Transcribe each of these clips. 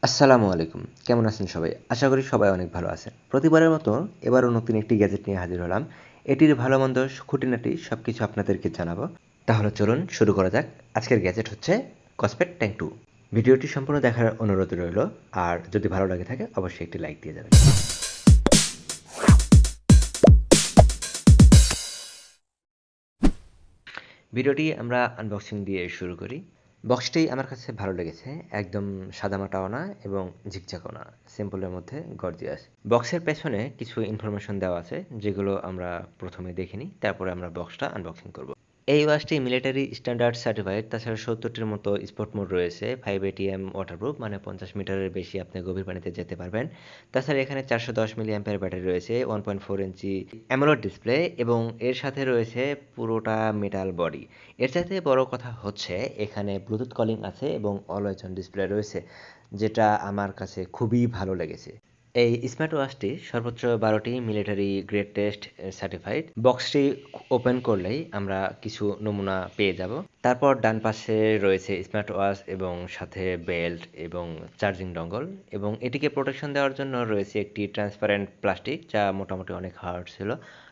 আসসালামু আলাইকুম। কেমন আছেন সবাই? আশা করি সবাই অনেক ভালো আছেন। প্রতিবারের মতো এবারও নতুন একটি গ্যাজেট নিয়ে হাজির হলাম। এটির ভালো-মন্দ খুঁটিনাটি সবকিছু আপনাদেরকে জানাবো। তাহলে চলুন শুরু করা যাক। আজকের গ্যাজেট হচ্ছে Kospet Tank 2। ভিডিওটি সম্পূর্ণ দেখার অনুরোধ রইল। আর যদি ভালো লাগে থাকে অবশ্যই একটি লাইক দিয়ে যাবেন। ভিডিওটি আমরা আনবক্সিং দিয়ে শুরু করি। বক্সটি আমার কাছে ভালো লেগেছে। একদম সাদামাটাও না এবং ঝিকঝাকও না। সিম্পলের মধ্যে গর্জিয়াস। বক্সের পেছনে কিছু ইনফরমেশন দেওয়া আছে যেগুলো আমরা প্রথমে দেখে নিই, তারপরে আমরা বক্সটা আনবক্সিং করব। এই ওয়াচটি মিলিটারি স্ট্যান্ডার্ড সার্টিফাইড। তাছাড়া ৭০টির মতো স্পোর্ট মোড রয়েছে। 5 ATM ওয়াটারপ্রুফ, মানে 50 মিটারের বেশি আপনি গভীর পানিতে যেতে পারবেন। তাছাড়া এখানে 410 মিলি অ্যাম্পিয়ার ব্যাটারি রয়েছে, 1.4 ইঞ্চি অ্যামোলেড ডিসপ্লে এবং এর সাথে রয়েছে পুরোটা মেটাল বডি। এর চাইতে বড় কথা হচ্ছে এখানে ব্লুটুথ কলিং আছে এবং অলওয়েজ অন ডিসপ্লে রয়েছে, যেটা আমার কাছে খুবই ভালো লেগেছে। এই স্মার্ট ওয়াচটি সর্বোচ্চ 12টি মিলিটারি গ্রেড টেস্ট সার্টিফাইড। বক্সটি ওপেন করলেই আমরা কিছু নমুনা পেয়ে যাব। তারপর ডান পাশে রয়েছে স্মার্ট ওয়াচ এবং সাথে বেল্ট এবং চার্জিং ডঙ্গল, এবং এটিকে প্রোটেকশন দেওয়ার জন্য রয়েছে একটি ট্রান্সপারেন্ট প্লাস্টিক, যা মোটামুটি অনেক হার্ড ছিল।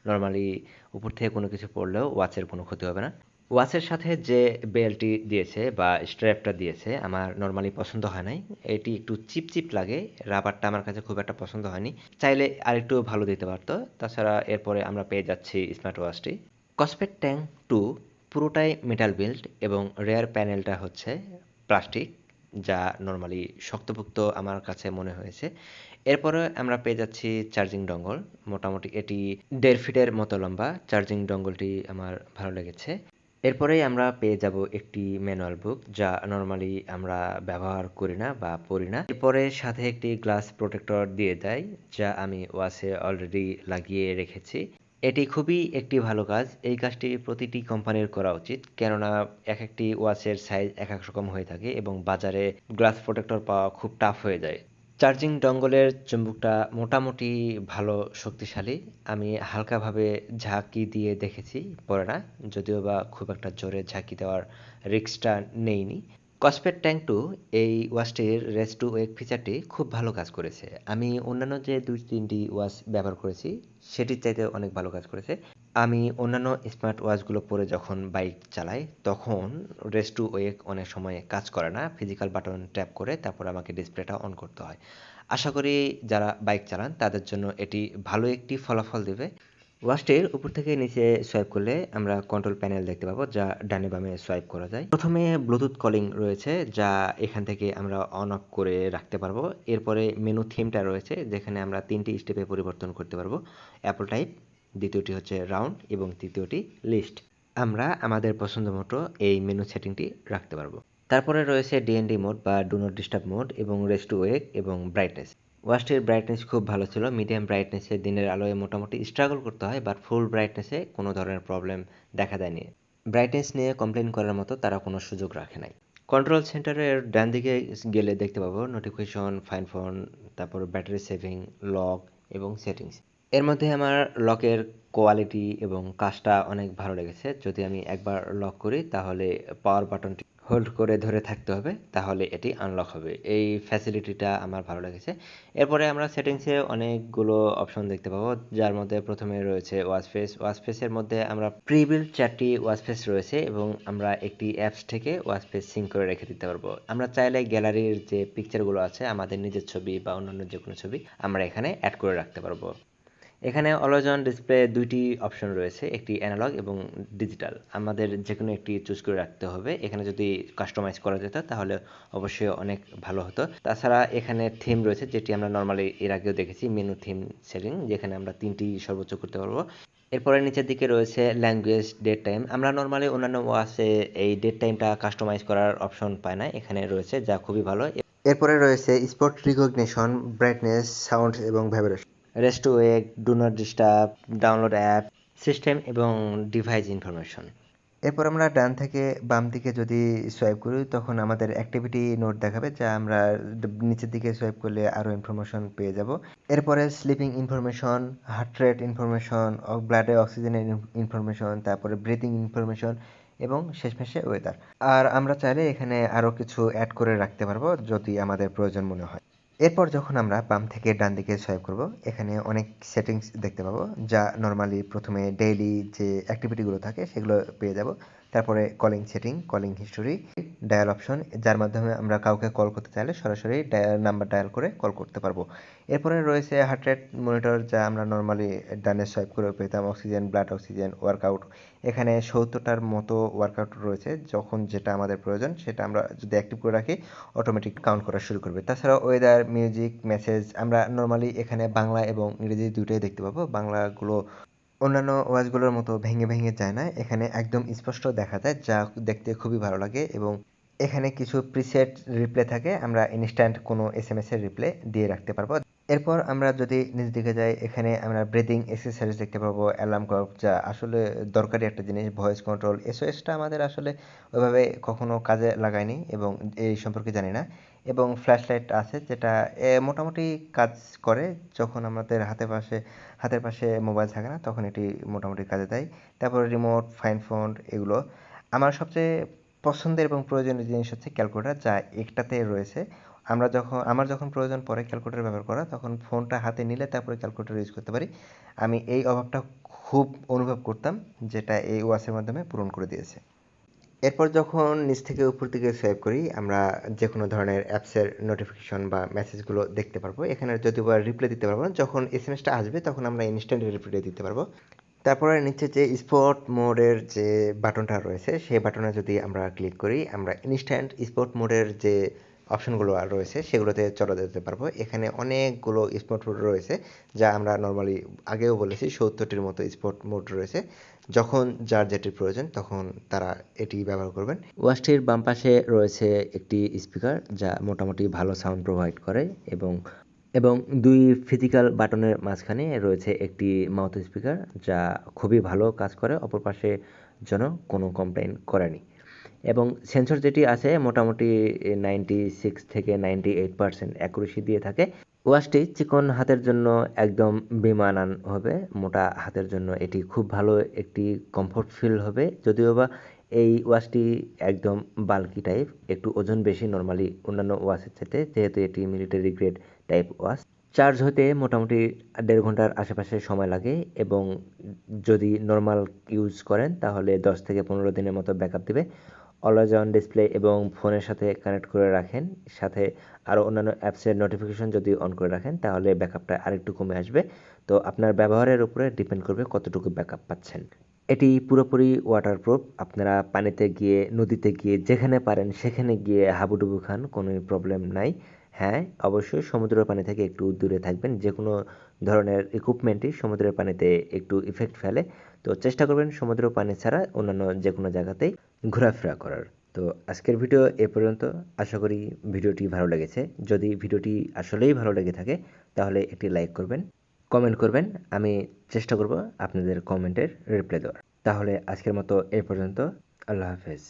নর্মালি উপর থেকে কোনো কিছু পড়লেও ওয়াচের কোনো ক্ষতি হবে না। ওয়াচের সাথে যে বেল্টটি দিয়েছে বা স্ট্র্যাপটা দিয়েছে আমার নর্মালি পছন্দ হয় নাই। এটি একটু চিপচিপ লাগে, রাবারটা আমার কাছে খুব একটা পছন্দ হয়নি। চাইলে আরেকটু ভালো দিতে পারতো। তাছাড়া এরপরে আমরা পেয়ে যাচ্ছি স্মার্ট ওয়াচটি। কসপেট ট্যাঙ্ক 2 পুরোটাই মেটাল বিল্ড এবং রেয়ার প্যানেলটা হচ্ছে প্লাস্টিক, যা নর্মালি শক্তপোক্ত আমার কাছে মনে হয়েছে। এরপরে আমরা পেয়ে যাচ্ছি চার্জিং ডঙ্গল। মোটামুটি এটি 1.5 ফিটের মতো লম্বা। চার্জিং ডঙ্গলটি আমার ভালো লেগেছে। এরপরেই আমরা পেয়ে যাব একটি ম্যানুয়াল বুক, যা নর্মালি আমরা ব্যবহার করি না বা পড়ি না। এরপরে সাথে একটি গ্লাস প্রোটেক্টর দিয়ে দেয়, যা আমি ওয়াচে অলরেডি লাগিয়ে রেখেছি। এটি খুবই একটি ভালো কাজ। এই কাজটি প্রতিটি কোম্পানির করা উচিত, কেননা এক একটি ওয়াচের সাইজ এক এক রকম হয়ে থাকে এবং বাজারে গ্লাস প্রোটেক্টর পাওয়া খুব টাফ হয়ে যায়। চার্জিং ডঙ্গলের চুম্বকটা মোটামুটি ভালো শক্তিশালী। আমি হালকাভাবে ঝাঁকি দিয়ে দেখেছি, পড়ে না। যদিও বা খুব একটা জোরে ঝাঁকি দেওয়ার রিস্কটা নেইনি। কসপেট ট্যাঙ্ক 2 এই ওয়াচটির রেস্ট টু ওয়েক ফিচারটি খুব ভালো কাজ করেছে। আমি অন্যান্য যে ২-৩টি ওয়াচ ব্যবহার করেছি সেটির চাইতে অনেক ভালো কাজ করেছে। আমি অন্যান্য স্মার্ট ওয়াচগুলো পরে যখন বাইক চালাই তখন রেস্ট টু ওয়েক অনেক সময় কাজ করে না। ফিজিক্যাল বাটন ট্যাপ করে তারপর আমাকে ডিসপ্লেটা অন করতে হয়। আশা করি যারা বাইক চালান তাদের জন্য এটি ভালো একটি ফলাফল দেবে। ওয়াচটির উপর থেকে নিচে সোয়াইপ করলে আমরা কন্ট্রোল প্যানেল দেখতে পাবো, যা ডানে বামে সোয়াইপ করা যায়। প্রথমে ব্লুটুথ কলিং রয়েছে, যা এখান থেকে আমরা অন অফ করে রাখতে পারবো। এরপরে মেনু থিমটা রয়েছে, যেখানে আমরা 3টি স্টেপে পরিবর্তন করতে পারবো। অ্যাপল টাইপ, দ্বিতীয়টি হচ্ছে রাউন্ড এবং তৃতীয়টি লিস্ট। আমরা আমাদের পছন্দ মতো এই মেনু সেটিংটি রাখতে পারবো। তারপরে রয়েছে ডিএনডি মোড বা ডু নট ডিস্টার্ব মোড এবং রেস্ট টু ওয়েক এবং ব্রাইটনেস। ওয়াচটির ব্রাইটনেস খুব ভালো ছিল। মিডিয়াম ব্রাইটনেসে দিনের আলোয় মোটামুটি স্ট্রাগল করতে হয়, বাট ফুল ব্রাইটনেসে কোনো ধরনের প্রবলেম দেখা দেয়নি। ব্রাইটনেস নিয়ে কমপ্লেন করার মতো তারা কোনো সুযোগ রাখে নাই। কন্ট্রোল সেন্টারের ডান দিকে গেলে দেখতে পাবো নোটিফিকেশন, ফাইন ফোন, তারপর ব্যাটারি সেভিং, লক এবং সেটিংস। এর মধ্যে আমার লকের কোয়ালিটি এবং কাজটা অনেক ভালো লেগেছে। যদি আমি একবার লক করি তাহলে পাওয়ার বাটনটি হোল্ড করে ধরে থাকতে হবে, তাহলে এটি আনলক হবে। এই ফ্যাসিলিটিটা আমার ভালো লেগেছে। এরপরে আমরা সেটিংসে অনেকগুলো অপশন দেখতে পাবো, যার মধ্যে প্রথমে রয়েছে ওয়াচ ফেস। ওয়াচ ফেসের মধ্যে আমরা প্রিবিল্ড 4টি ওয়াচ ফেস রয়েছে এবং আমরা একটি অ্যাপস থেকে ওয়াচ ফেস সিঙ্ক করে রেখে দিতে পারবো। আমরা চাইলে গ্যালারির যে পিকচারগুলো আছে, আমাদের নিজের ছবি বা অন্যান্য যে কোনো ছবি আমরা এখানে অ্যাড করে রাখতে পারবো। এখানে অলওয়েজ অন ডিসপ্লে 2টি অপশন রয়েছে, একটি অ্যানালগ এবং ডিজিটাল। আমাদের যেকোনো একটি চুজ করে রাখতে হবে। এখানে যদি কাস্টমাইজ করা যেত তাহলে অবশ্যই অনেক ভালো হতো। তাছাড়া এখানে থিম রয়েছে, যেটি আমরা নর্মালি এর আগেও দেখেছি, মেনু থিম সেটিং, যেখানে আমরা 3টি সর্বোচ্চ করতে পারবো। এরপরে নিচের দিকে রয়েছে ল্যাঙ্গুয়েজ, ডেট টাইম। আমরা নর্মালি অন্যান্য ওয়াচে এই ডেট টাইমটা কাস্টমাইজ করার অপশন পাই না, এখানে রয়েছে, যা খুবই ভালো। এরপরে রয়েছে স্পট রিকগনিশন, ব্রাইটনেস, সাউন্ড এবং vibration, rest two ওয়েক, do not disturb, download app, system এবং ডিভাইস ইনফরমেশন। এরপর আমরা ডান থেকে বাম দিকে যদি সোয়াইপ করি তখন আমাদের অ্যাক্টিভিটি নোট দেখাবে, যা আমরা নিচের দিকে সোয়াইপ করলে আরও ইনফরমেশন পেয়ে যাব। এরপরে sleeping information, heart rate information, ব্লাডে অক্সিজেনের ইনফরমেশন, তারপরে ব্রিথিং ইনফরমেশন এবং শেষমেশে ওয়েদার। আর আমরা চাইলে এখানে আরও কিছু অ্যাড করে রাখতে পারবো যদি আমাদের প্রয়োজন মনে হয়। এরপর যখন আমরা বাম থেকে ডান দিকে সোয়াইপ করব, এখানে অনেক সেটিংস দেখতে পাবো, যা নরমালি প্রথমে ডেইলি যে অ্যাক্টিভিটিগুলো থাকে সেগুলো পেয়ে যাব। তারপরে calling setting, calling history, dial option, যার মাধ্যমে আমরা কাউকে কল করতে চাইলে সরাসরি নাম্বার ডায়াল করে কল করতে পারবো। এরপরে রয়েছে হার্ট রেট মনিটর, যা আমরা নরমালি ডানে সোয়াইপ করে পেতাম। অক্সিজেন, ব্লাড অক্সিজেন, ওয়ার্কআউট, এখানে 70টার মতো ওয়ার্কআউট রয়েছে। যখন যেটা আমাদের প্রয়োজন সেটা আমরা যদি অ্যাক্টিভ করে রাখি, অটোমেটিক কাউন্ট করা শুরু করবে। তাছাড়াও ওয়েদার, মিউজিক, মেসেজ, আমরা নরমালি এখানে বাংলা এবং ইংরেজি দুটোই দেখতে পাবো। বাংলাগুলো অন্যান্য ওয়াচগুলোর মতো ভেঙে ভেঙে যায় না, এখানে একদম স্পষ্ট দেখা যায়, যা দেখতে খুবই ভালো লাগে। এবং এখানে কিছু প্রিসেট রিপ্লে থাকে, আমরা ইনস্ট্যান্ট কোনো এসএমএস এর রিপ্লে দিয়ে রাখতে পারবো। এরপর আমরা যদি নিচ দিকে যাই, এখানে আমরা ব্রিদিং এক্সারসাইজ দেখতে পাবো, অ্যালার্ম ক্লক, যা আসলে দরকারি একটা জিনিস। ভয়েস কন্ট্রোল, এসওএসটা আমাদের আসলে ওইভাবে কখনো কাজে লাগায়নি এবং এই সম্পর্কে জানি না। এবং ফ্ল্যাশলাইট আছে, যেটা মোটামুটি কাজ করে যখন আমাদের হাতের পাশে মোবাইল থাকে না, তখন এটি মোটামুটি কাজে দেয়। তারপর রিমোট, ফাইন ফোন, এগুলো। আমার সবচেয়ে পছন্দের এবং প্রয়োজনীয় জিনিস হচ্ছে ক্যালকুলেটর, যা একটাতে রয়েছে। আমার যখন প্রয়োজন পড়ে ক্যালকুলেটর ব্যবহার করা, তখন ফোনটা হাতে নিলে তারপরে ক্যালকুলেটর ইউজ করতে পারি। আমি এই অভাবটা খুব অনুভব করতাম, যেটা এই ওয়াচের মাধ্যমে পূরণ করে দিয়েছে। এরপর যখন নিচ থেকে উপর দিকে সোয়াইপ করি, আমরা যে কোনো ধরনের অ্যাপসের নোটিফিকেশন বা মেসেজগুলো দেখতে পারবো। এখানে যদিও বা রিপ্লাই দিতে পারবো না, যখন এসএমএসটা আসবে তখন আমরা ইনস্ট্যান্ট রিপ্লাই দিতে পারবো। তারপরে নিচে যে স্পোর্ট মোডের যে বাটনটা রয়েছে, সেই বাটনে যদি আমরা ক্লিক করি, আমরা ইনস্ট্যান্ট স্পোর্ট মোডের যে অপশনগুলো রয়েছে সেগুলোতে চলে যেতে পারবো। এখানে অনেকগুলো স্পোর্ট মোড রয়েছে, যা আমরা নর্মালি আগেও বলেছি 70টির মতো স্পোর্ট মোড রয়েছে। যখন যার যেটির প্রয়োজন তখন তারা এটি ব্যবহার করবেন। ওয়াচটির বাম পাশে রয়েছে একটি স্পিকার, যা মোটামুটি ভালো সাউন্ড প্রোভাইড করে। এবং দুই ফিজিক্যাল বাটনের মাঝখানে রয়েছে একটি মাউথ স্পিকার, যা খুবই ভালো কাজ করে, অপর পাশে যেন কোনো কমপ্লেইন করেনি। এবং সেন্সর যেটি আছে মোটামুটি 96 থেকে 98% অ্যাকুরেসি দিয়ে থাকে। ওয়াচটি চিকন হাতের জন্য একদম বেমানান হবে, মোটা হাতের জন্য এটি খুব ভালো একটি কমফোর্ট ফিল হবে। যদিও বা এই ওয়াচটি একদম বাল্কি টাইপ, একটু ওজন বেশি নর্মালি অন্যান্য ওয়াচের চাইতে, যেহেতু এটি military grade type watch. Charge হতে মোটামুটি 1.5 ঘন্টার আশেপাশে সময় লাগে এবং যদি নর্মাল ইউজ করেন তাহলে 10 থেকে 15 দিনের মতো ব্যাকআপ দিবে। অলওয়েজ অন ডিসপ্লে এবং ফোনের সাথে কানেক্ট করে রাখেন, সাথে আরও অন্যান্য অ্যাপসের নোটিফিকেশন যদি অন করে রাখেন তাহলে ব্যাকআপটা আরেকটু কমে আসবে। তো আপনার ব্যবহারের উপরে ডিপেন্ড করবে কতটুকু ব্যাকআপ পাচ্ছেন। এটি পুরোপুরি ওয়াটারপ্রুফ, আপনারা পানিতে গিয়ে, নদীতে গিয়ে, যেখানে পারেন সেখানে গিয়ে হাবুডুবু খান, কোনো প্রবলেম নাই। হ্যাঁ, অবশ্যই সমুদ্রের পানি থেকে একটু দূরে থাকবেন। যে কোনো ধরনের ইকুইপমেন্টই সমুদ্রের পানিতে একটু ইফেক্ট ফেলে, তো চেষ্টা করবেন সমুদ্র পানি ছাড়া অন্যান্য যে কোনো জায়গাতেই ঘোরাফেরা করার। তো আজকের ভিডিও এ পর্যন্ত। আশা করি ভিডিওটি ভালো লেগেছে। যদি ভিডিওটি আসলেই ভালো লেগে থাকে তাহলে একটি লাইক করবেন, কমেন্ট করবেন। আমি চেষ্টা করব আপনাদের কমেন্টের রিপ্লাই দেওয়ার। তাহলে আজকের মতো এ পর্যন্ত। আল্লাহ হাফেজ।